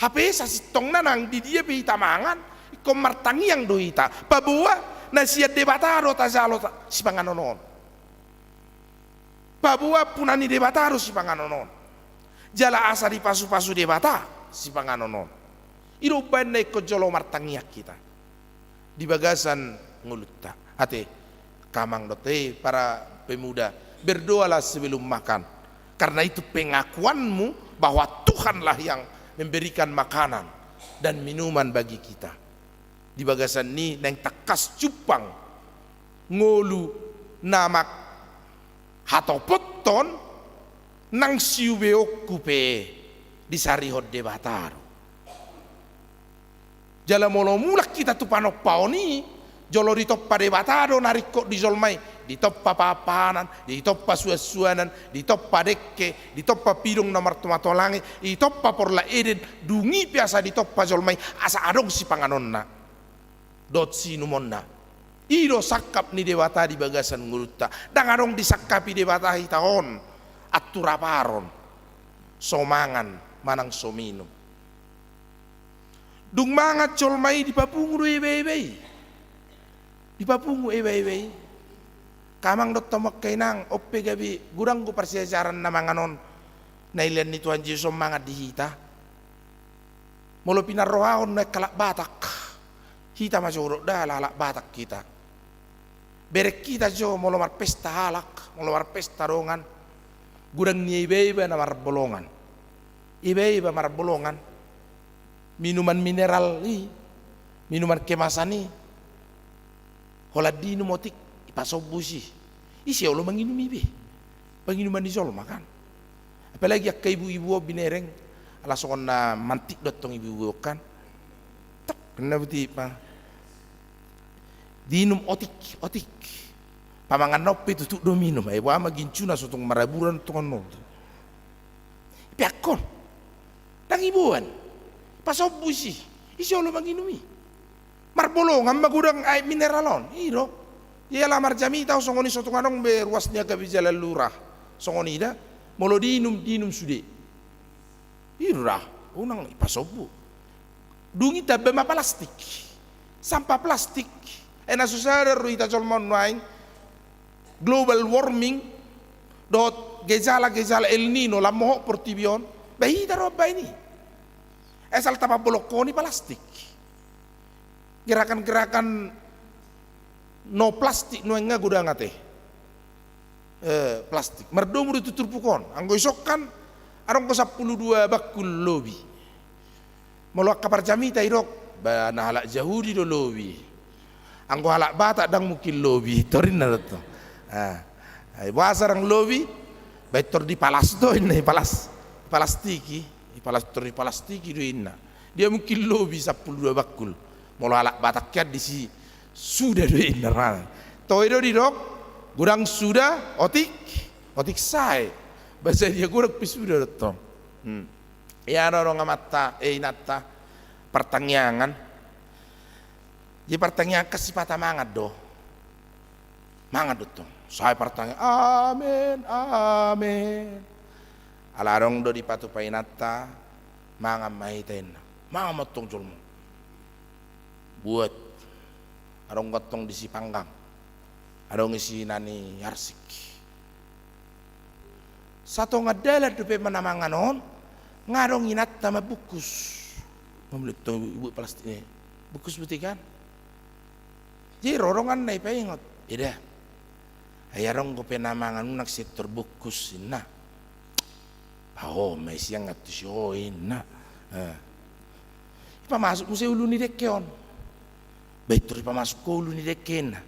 hape sa sitong nanang di dia be hita mangan ikom martangyang do hita pabuwa na siya debataro tazalo si panganonon Babua punani debataro si panganonon. Jala asa di pasu-pasu debata si panganonon. Iruban na ikojolo martangiak kita. Di bagasan ngulutta. Ate, kamang dote para pemuda. Berdoalah sebelum makan. Karena itu pengakuanmu bahwa Tuhanlah yang memberikan makanan dan minuman bagi kita. Di bagasan ni neng takas cupang. Ngolu namak hato poton nang siubeok kupe di sarihod debataro. Jala molo mulak kita tu panok paoni jolo di toppa debataro narikko di zolmai di toppa papanan di toppa suasuanan di toppa dekke di toppa pidong nomor tomatolangi di toppa porla eden dungi biasa di toppa zolmai asa adong si panganonna dot sinumonna Ido sakap ni dewata di bagasan ngurutta dangarong disakapi dewata hitaon aturaparon somangan manang sominum dung mangat colmai di papungu ebe di papungu ebe kamang dot tomak kainang oppe gabi gurang go persiajaran na manganon nailan ni Tuhan Yesus mangat di hita molo pinarrohaon na kalak batak hita majorok dah lalak batak kita berek kita jo mau lomar pesta halak, mau lomar pesta rongan, gudang ni ibe na marbolongan, ibe marbolongan, minuman mineral ni, minuman kemasan ni, holadino motik ipasobusi, isi Allah menginum ibe, penginuman isol makan, apalagi ak ibu-ibu binereng, ala sokon na mantik dotong ibu-ibu kan, tak kena beti pa. Dinum otik pamangan nopi tutuk do minum ay wa magincuna sotong maraburan tongon no piakon dang ibuan pasobusi isi olo manginumi marbolongan magudang ay mineralon iro ya lamar jami tau songoni sotong anong be ruasnya kabijala lurah songoni da molo dinum sude irah unang ipasobu dungi tabe ma plastik sampah plastik ena susara ruita colmon waing global warming dot gejala El Nino la moho portibion bayi daro ini esal tapa bolokoni plastik gerakan-gerakan no plastik no enga gudangate plastik merdomu ditutur pukon anggo isok kan arong ko 12 bakul lobi molo kapar jamita irok bana halak jahudi do lobi anggo halak batak dang mungkin lobi torin na to bahasa orang lobi baitor di palas do ini palas palastiki do inna. Dia mungkin lebih 12 bakul. Molo alak bataknya di si sudah do inna rana. Toido di dok, gurang sudah otik sai. Bahasa dia gurang pisudah dotong. Ya orang ngamata inata pertanyaan. Jadi pertanyaan kasih patah mangat do. Mangat dotong. Saya pertanyaan amin. Alarong do di patu painata mangam mahiten. Mangam matong julmo. Buat arong gotong di si panggang. Arong isi nani yarsik. Satu ngadalat dupe manamangan on. Ngarong inat nama bukus. Memelit to ibu plastik bukus butikan. Jadi rorongan nai paingot. Ida. Ayarong ko penamangan unak sektor bukus inna. May siyang at tusyoin na. Ipamasok mo sa ulo ni Dekyon. Betul ipamasok ko ulo ni Dekyon na.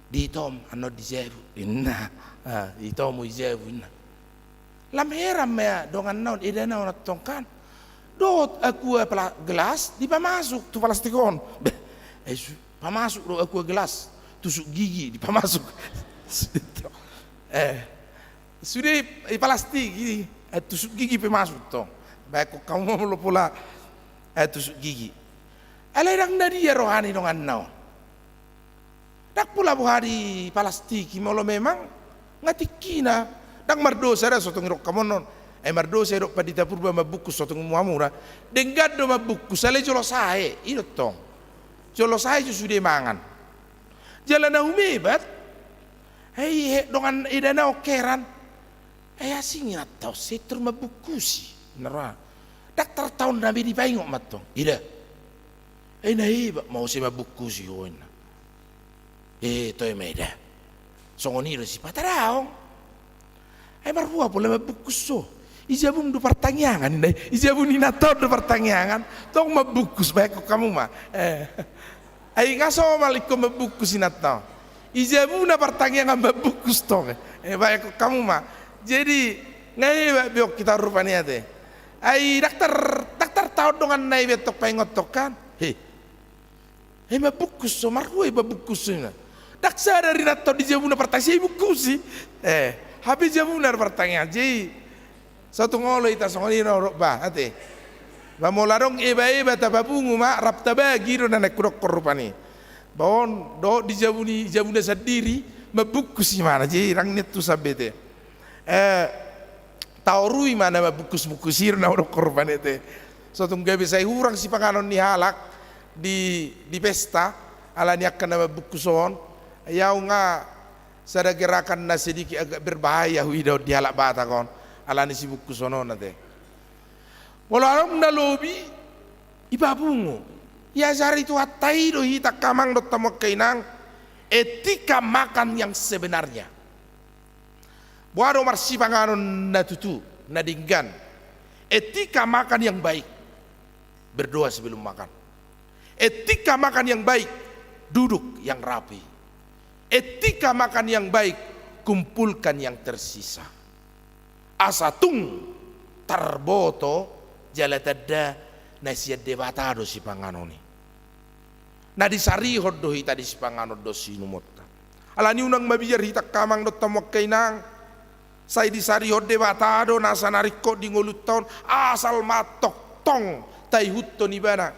Dito ano di Zebu. Inna. Dito mo Zebu inna. Lamheram maya dongan naon ida naon at tongkan. Dot aku gelas di pamasok tu plastikon. Pamasok do aku gelas tusuk gigi di pamasok. Sudah plastik gini. Tusuk gigi pemasuk tong. Baik kamu mau pula tusuk gigi. Alerang dari ya rohani dongan naon. Dak pula buhari plastik mau memang ngatikina. Dak mardosa ada sotong rok kamonon. Mardosa rok padita purba mabukus sotong muamura. Denggado mabukus sale jolo sae ilo tong. Jolo sae sudah mangan. Jalan na humebat. Hei dongan idana okeran. Asing atau setur mabukusi. Nara. Daktar tahun nabi di payung matong. Ida. Nahi mau si mabukusi hoin. Toy meda. Songoni si pataraong. Marhua pula mabukus so. Ijabum do pertanyaan ini. Ijabum ni nator do pertanyaan. Tong mabukus baik kamu mah. Ngaso malikum mabukus inatau. Ijabum na pertanyaan mabukus tong. Baik kamu mah. Jadi ngai biok kita rupanya teh. Daktar tahu dengan nai betok pengotok kan. Mabukus so marhua mabukus na. Dak sadari nato di jabuna pertanyaan bukusi. Habis jabuna pertanyaan. Jadi satu ngolo ita songoni no ba ate. Ba molarong eba tababungu ma rap tabagi do nanek kurok korupani. Bawon do di jabuna sendiri mabukus mana. Jadi rang netu sabete. Taurui mana bukus-bukusir na urok korban itu. Suatu gabi saya hurang si panganon ni halak di pesta ala ni akan nama bukuson. Yau nga sada gerakan na sedikit agak berbahaya huido di halak bata kon. Ala ni si bukusono nate. Walau na lobi ibabungu. Ya jari itu hatai do hita kamang do tamok kainang etika makan yang sebenarnya. Buat marsi panganon na tutu, na dinggan. Etika makan yang baik. Berdoa sebelum makan. Etika makan yang baik. Duduk yang rapi. Etika makan yang baik. Kumpulkan yang tersisa. Asatung tarboto jalatada nasiat debatado si panganoni. Na disarihod do hita di si panganod do sinumota. Alani unang mabiyar hita kamang do tamok kainang. Saya disari hode batado nasa nariko di ngulut tahun asal matok tong tai hutto ni bana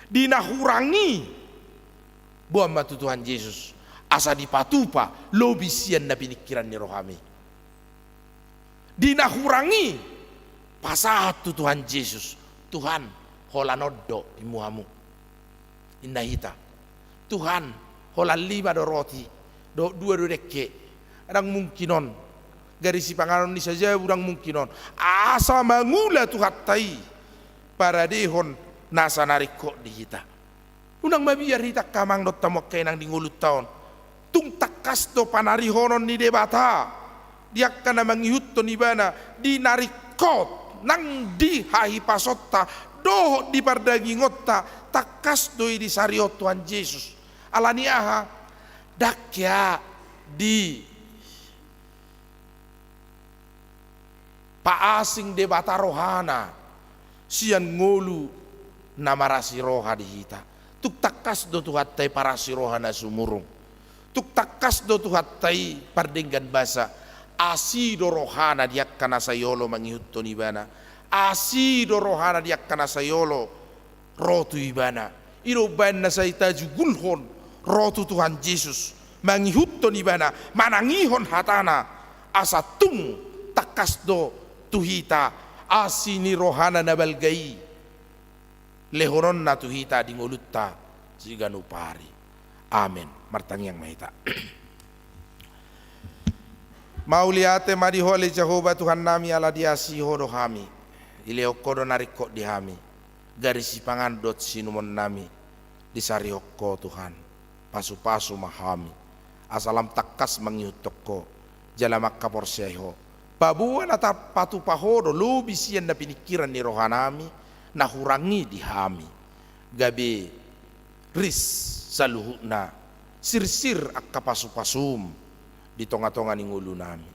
dinahurangi buah matu Tuhan Yesus asa dipatupa lobisian na pinikiran ni rohami dinahurangi pasatu Tuhan Yesus Tuhan holanoddo imuhamu indahita Tuhan holan 5 do roti do 2 do dekke adang mungkinon garis si panganon ni saja urang mungkinon asa mangula tu hatai para dehon nasa nariko di hita unang mabiyar hita kamang dot tamok kainang di ngulut taon tung takas do panarihonon ni debata diak kana mangihut to ni bana di narikot nang di hahi pasotta doh di pardagi ngotta takas do di sariot Tuhan Yesus alani aha dakya di paasing debata rohana sian ngolu namarasi roha di hita tuk takas do tuhat tai parasi rohana sumurung tuk takas do tuhat tai pardenggan basa asi do rohana diak kana sayolo mangihutto nibana asi do rohana diak kana sayolo rotu ibana iro banna say taju gulhon rotu Tuhan Yesus mangihutto nibana manangihon hatana asa tung takas do tuhita asini rohana nabalgai lehoron na tuhita di ngolutta siganu pari. Amen. Martangyang mahita. Mauliate madihole Jehovah Tuhan nami ala diasi hodo hami ileokko do narikko di hami garisi pangandot sinumon nami disari hokko Tuhan pasu-pasu mahami asalam takas mangihutokko jalamak kaporsyeho pabuan atap patu pahodo lubi sian na pinikiran ni rohanami na hurangi di hami gabe ris saluhuna sirsir akka pasu-pasum di tonga-tonga ni ngulu nami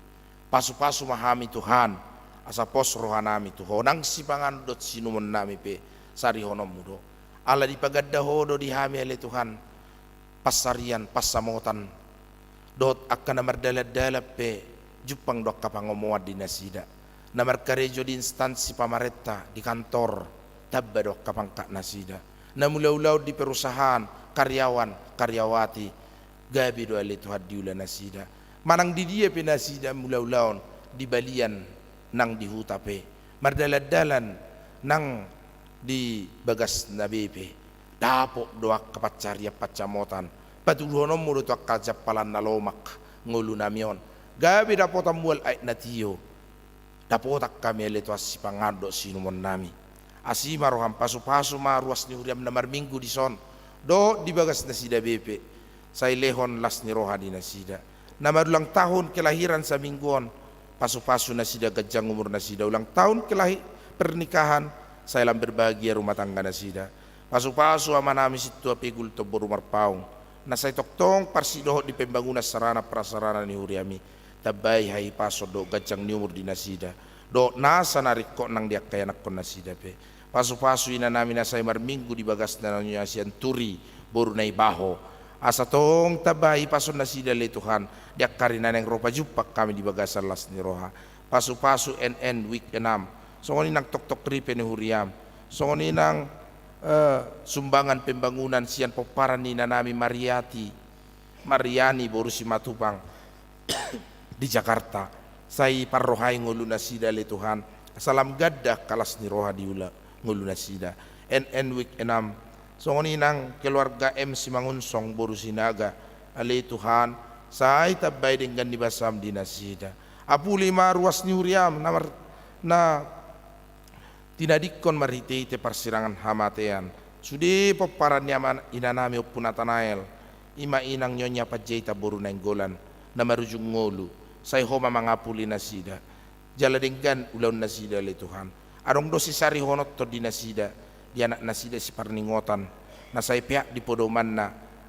pasu-pasu mahami Tuhan asa pos rohanami Tuhan nang sipangan dot sinumon nami pe sari honom mudo ala di pagadda hodo di hami ale Tuhan pasarian pasamotan dot akka namar dalad-dalap pe jupang dok kapangomuad di nasida namar karejo di instansi pamaretta di kantor tabba dok kapangka nasida namulaw-law di perusahaan karyawan karyawati gabi do ale Tuhan diula nasida manang di dia pe nasida mulaw-law di balian nang di hutape mardalad-dalan nang di bagas na bepe dapo doak kapatcarya pacamotan patulonom mo do kajapalan na lomak ngulu namion gabi dapo tamual ay natiyo dapo tak kami leto si pangado sinumon nami asima roham pasu-pasu maruas ni huriam na marminggu di son do di bagas na sida bepe say lehon las ni roha di nasida na marulang tahun kelahiran sa mingguon pasu-pasu na sida gajang umur na sida ulang tahun pernikahan saya lam berbahagia rumah tangga na sida pasu-pasu amanami situ apigul to borumar paung na say toktong parsidoho di pembangunan sarana prasarana ni huriami tabay hay paso do gajang ni umur di nasida do nasa nariko nang diak kaya nakon nasida pe pasu-pasu ina namin na say marminggu di bagas na niya siyan turi boru na ibaho asa tong tabay paso nasida le Tuhan diak karina nang ropa jupak kami di bagasan las ni roha pasu-pasu NN week 6 so ngoni nang tok-tok ripe ni huriam so ngoni nang sumbangan pembangunan sian poparan ni nanami Mariani borusi Matupang di Jakarta say parrohay ngulu nasida le Tuhan salam gadda kalas ni roha diula ngulu nasida NN week 6 so ngoni nang keluarga M Simangunsong borusi naga ale Tuhan say tabay dengan di basam di nasida apuli maruas ni huriam na tinadikon marhiteite parsirangan hamatean sudi poparan yaman inanami upunatanael ima inang nyonya pajeta boru nenggolan na marujung ngolu say homa mangapuli nasida jala denggan ulaun nasida le Tuhan adong dosi sari honot to di nasida di anak nasida si parningotan na say pihak di podoman na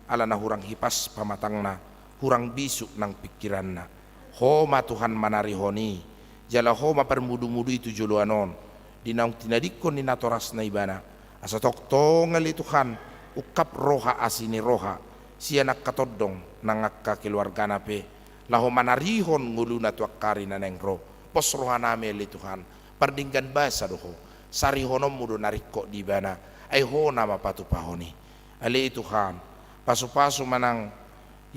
ala na hurang hipas pamatang na hurang bisuk nang pikiran na homa Tuhan manarihoni jala homa permudu-mudu itu juluanon dinang tinadikon ni natoras na ibana asa toktong ali Tuhan ukap roha asini roha siya nakatodong nangakka keluarga na pe laho manarihon ngulu na tuakari na nengro pos roha nami ali Tuhan pardinggan basa doho sarihonom mudo narikko di bana ay ho nama patupahoni ali Tuhan pasu-pasu manang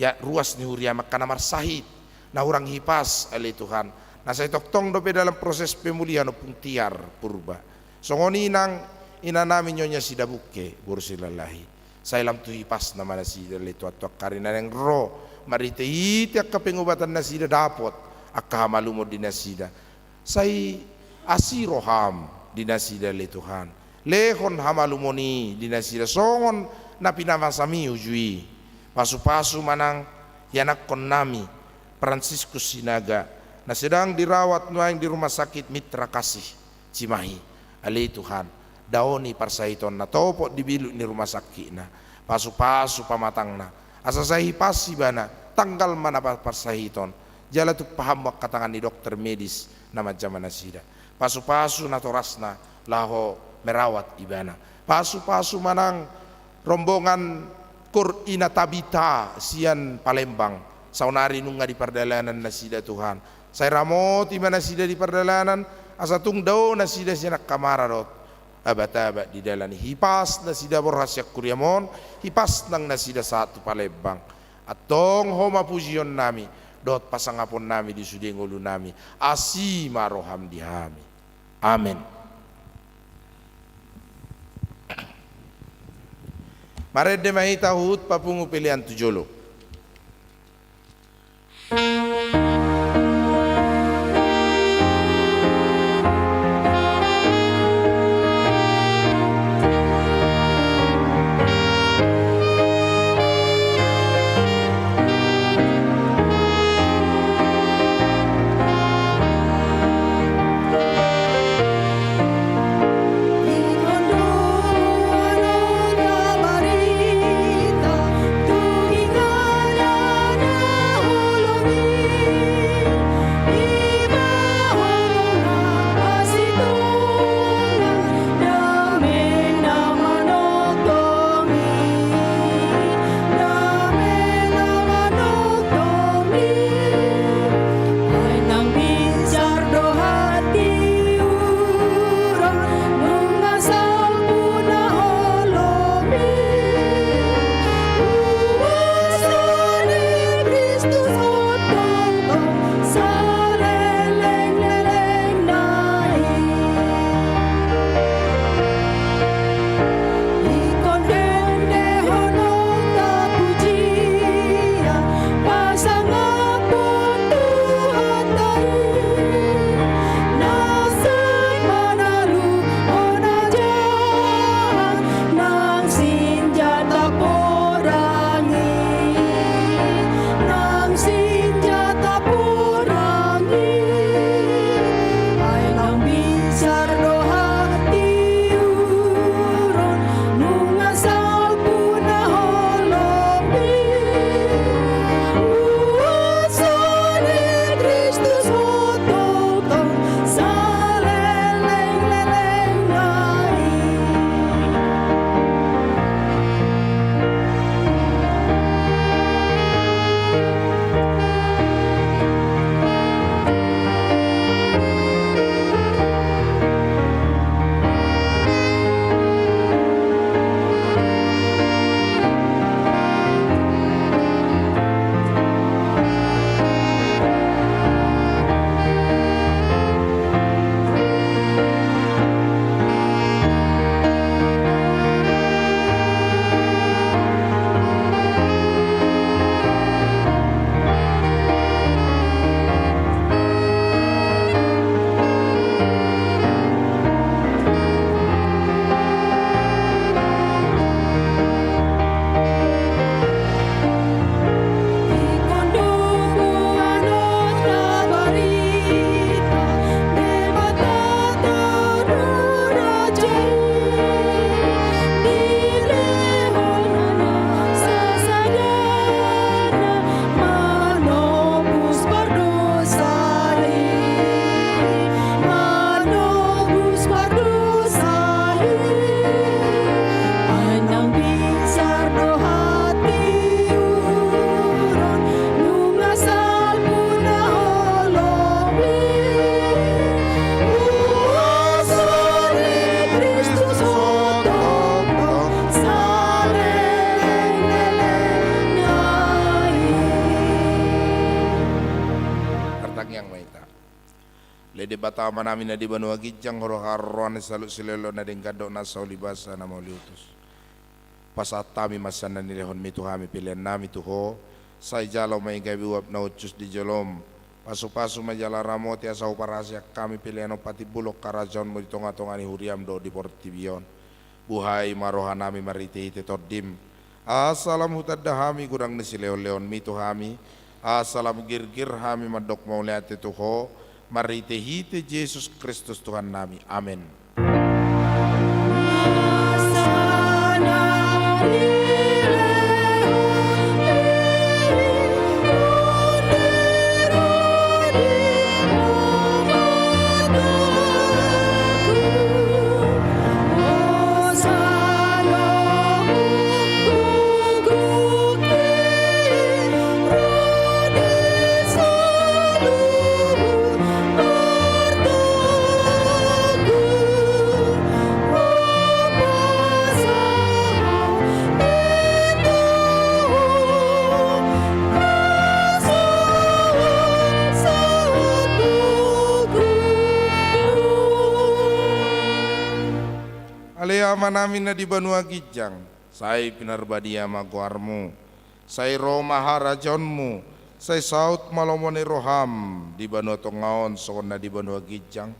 ya ruas ni huria makanamar sahid na hurang hipas ali Tuhan na say toktong dope dalam proses pemulihan upung tiar purba so ngoni nang ina namin nyonya sida buke bursilalahi say lam tuhipas na mana sida leto at karina neng ro marite iti akka pengobatan na sida dapot akka malumo di nasida say asiroham di nasida le Tuhan lehon hamalumoni di nasida songon na pinamasami ujui pasu-pasu manang yanak kon nami Franciscus Sinaga na sedang dirawat nuaing di rumah sakit Mitra Kasih Cimahi ali Tuhan daoni parsahiton na topo di bilu ni rumah sakit na pasu-pasu pamatang na asa sahi pasi bana tanggal mana parsahiton jala tu paham katangan ni dokter medis nama zaman nasida Pasu-pasu na torasna laho merawat ibana. Pasu-pasu manang rombongan Kur ina Tabita sian Palembang. Saunari nunga di perdalanan nasida Tuhan. Saya ramoti mana sida di perdalanan. Asa tung dao nasida sianak kamara dot. Abat-abat di dalam hipas nasida borhasyak kuriamon. Hipas nang nasida satu Palembang. Atong homa pujion nami. Dot pasangapon nami di sudengolu nami. Asi maroham dihami. Amin. Marede mahita hut papungu pilihan tujolo. Lede batama namin na di banua gijang horo-haroan salut silelo na dengkado na sa ulibasa na mauliutos. Pasatami masana nilehon mituhami pilihan nami tuho. Say jalaw may gabiwap na utsus di jalom. Pasu-pasu majala ramoti asa uparasya kami pilihan o pati bulok karajon mo dito nga ni huriam do di portibion. Buhay marohan nami mariti-hiti tordim. Asalam hutadahami kurang nisileon-leon mituhami. Asalam girgir hami madok mauliati tuho. Marite-hite Yesus Kristus Tuhan nami. Amin. manami na di banua gijang, say pinarbadia maguarmu, say Roma harajonmu, say saut malomone roham di banua tongaon sokon na di banua gijang,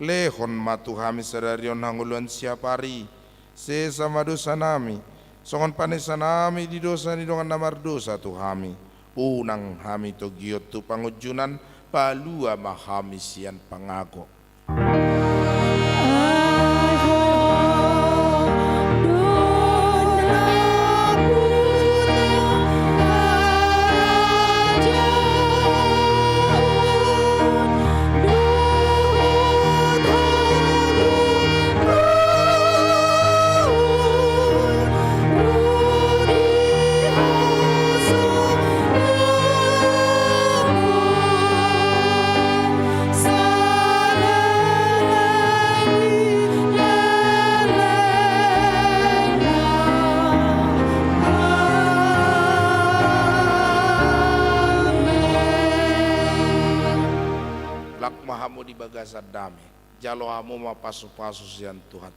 lehon matuhami sadarion hanguluan siapari, se sama dosa nami, sokon panesa nami di dosa ni dongan namar dosa tuhami, unang hami to giot tu pangujunan, palua mahami sian pangago. Mahamu di bagasa dami, jalo hamu mapasu-pasu sian Tuhan.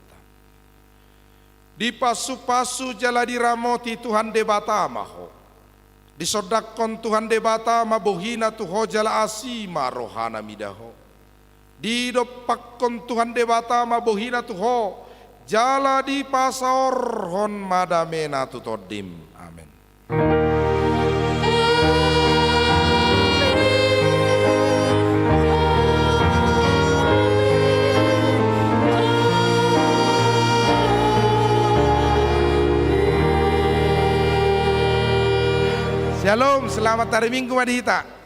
Di pasu-pasu jala diramoti Tuhan debata maho. Di sodakon Tuhan debata mabohina tuho jala asima rohana midaho. Di dopakkon Tuhan debata mabohina tuho jala di pasaor hon madamena tutodim. Amin. Shalom, selamat hari Minggu Madita.